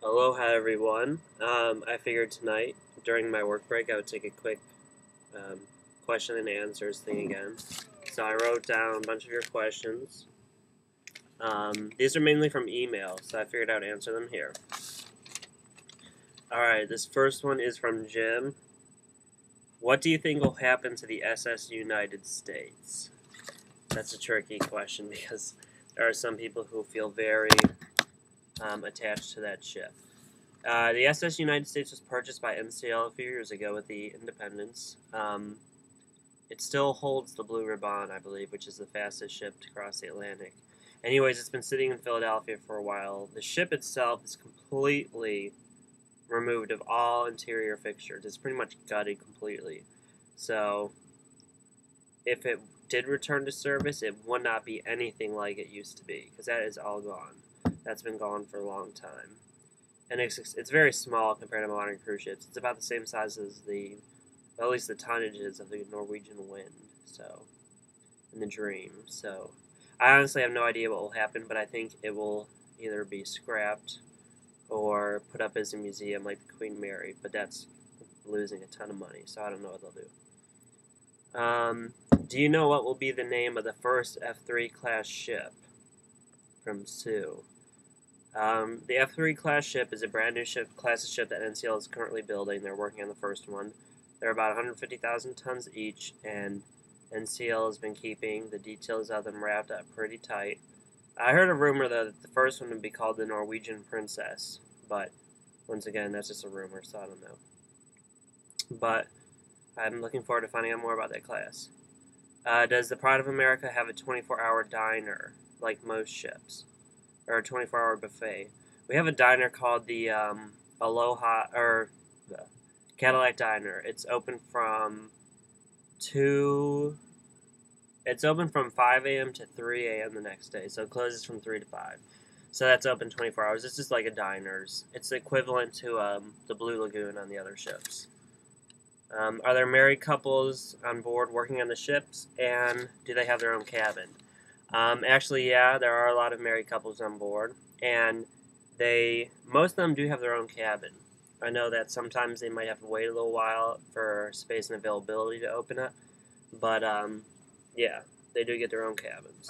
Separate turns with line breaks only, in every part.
Aloha everyone. I figured tonight during my work break I would take a quick um, question and answers thing again. So I wrote down a bunch of your questions. These are mainly from email, so I figured I would answer them here. Alright, this first one is from Jim. What do you think will happen to the SS United States? That's a tricky question because there are some people who feel very attached to that ship. The SS United States was purchased by NCL a few years ago with the independence. It still holds the Blue Ribbon, I believe, which is the fastest ship to cross the Atlantic. Anyways, it's been sitting in Philadelphia for a while. The ship itself is completely removed of all interior fixtures. It's pretty much gutted completely. So, if it did return to service, it would not be anything like it used to be, because that is all gone. That's been gone for a long time. And it's very small compared to modern cruise ships. It's about the same size as at least the tonnages of the Norwegian Wind, and the Dream. So, I honestly have no idea what will happen, but I think it will either be scrapped or put up as a museum like the Queen Mary, but that's losing a ton of money, so I don't know what they'll do. Do you know what will be the name of the first F3 class ship? From Sue. The F3 class ship is a brand new class of ship that NCL is currently building. They're working on the first one. They're about 150,000 tons each, and NCL has been keeping the details of them wrapped up pretty tight. I heard a rumor that the first one would be called the Norwegian Princess, but once again, that's just a rumor, so I don't know. But I'm looking forward to finding out more about that class. Does the Pride of America have a 24-hour diner, like most ships? Or a 24-hour buffet? We have a diner called the Aloha, or the Cadillac Diner. It's open from 5 a.m. to 3 a.m. the next day, so it closes from 3 to 5. So that's open 24 hours. It's just like a diner's. It's equivalent to the Blue Lagoon on the other ships. Are there married couples on board working on the ships, and do they have their own cabin? Actually, yeah, there are a lot of married couples on board, and most of them do have their own cabin. I know that sometimes they might have to wait a little while for space and availability to open up, but yeah, they do get their own cabins.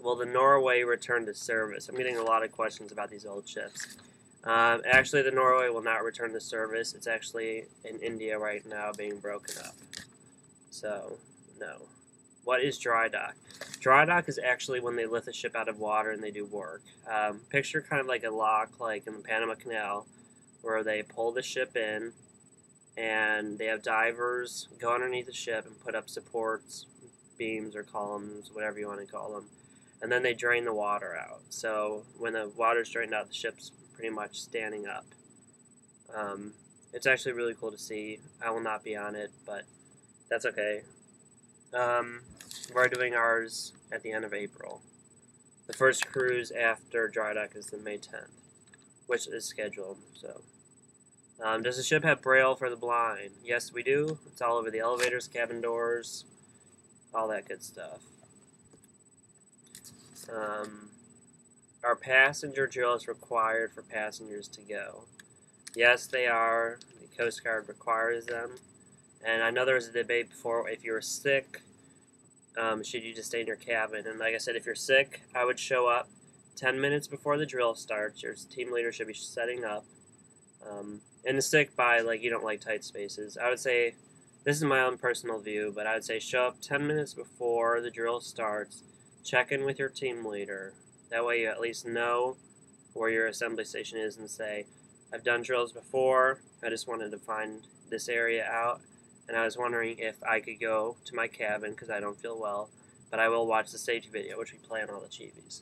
Will the Norway return to service? I'm getting a lot of questions about these old ships. Actually, the Norway will not return to service. It's actually in India right now being broken up. So, no. What is dry dock? Dry dock is actually when they lift the ship out of water and they do work. Picture kind of like a lock, like in the Panama Canal, where they pull the ship in, and they have divers go underneath the ship and put up supports, beams or columns, whatever you want to call them, and then they drain the water out. So when the water's drained out, the ship's pretty much standing up. It's actually really cool to see. I will not be on it, but that's okay. We're doing ours at the end of April. The first cruise after dry dock is the May 10th, which is scheduled. So, does the ship have braille for the blind? Yes, we do. It's all over the elevators, cabin doors, all that good stuff. Are passenger drills required for passengers to go? Yes, they are. The Coast Guard requires them. And I know there was a debate before, if you were sick, should you just stay in your cabin? And like I said, if you're sick, I would show up 10 minutes before the drill starts. Your team leader should be setting up. And the sick by, you don't like tight spaces. I would say, this is my own personal view, but I would say show up 10 minutes before the drill starts. Check in with your team leader. That way you at least know where your assembly station is and say, I've done drills before. I just wanted to find this area out. And I was wondering if I could go to my cabin because I don't feel well, but I will watch the stage video, which we play on all the Chivis.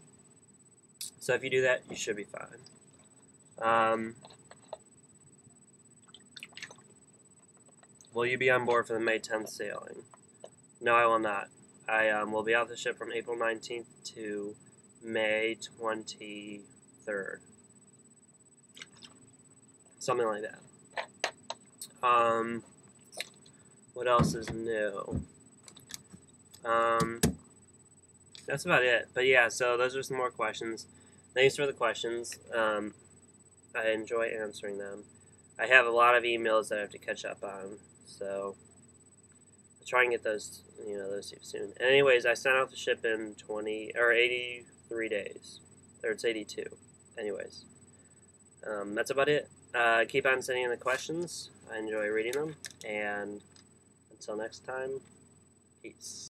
So if you do that, you should be fine. Will you be on board for the May 10th sailing? No, I will not. I will be off the ship from April 19th to May 23rd. Something like that. What else is new? That's about it. But yeah, so those are some more questions. Thanks for the questions. I enjoy answering them. I have a lot of emails that I have to catch up on, so I'll try and get those, those to you soon. Anyways, I sent out the ship in 83 days, or it's 82. Anyways, that's about it. Keep on sending in the questions. I enjoy reading them, and until next time, peace.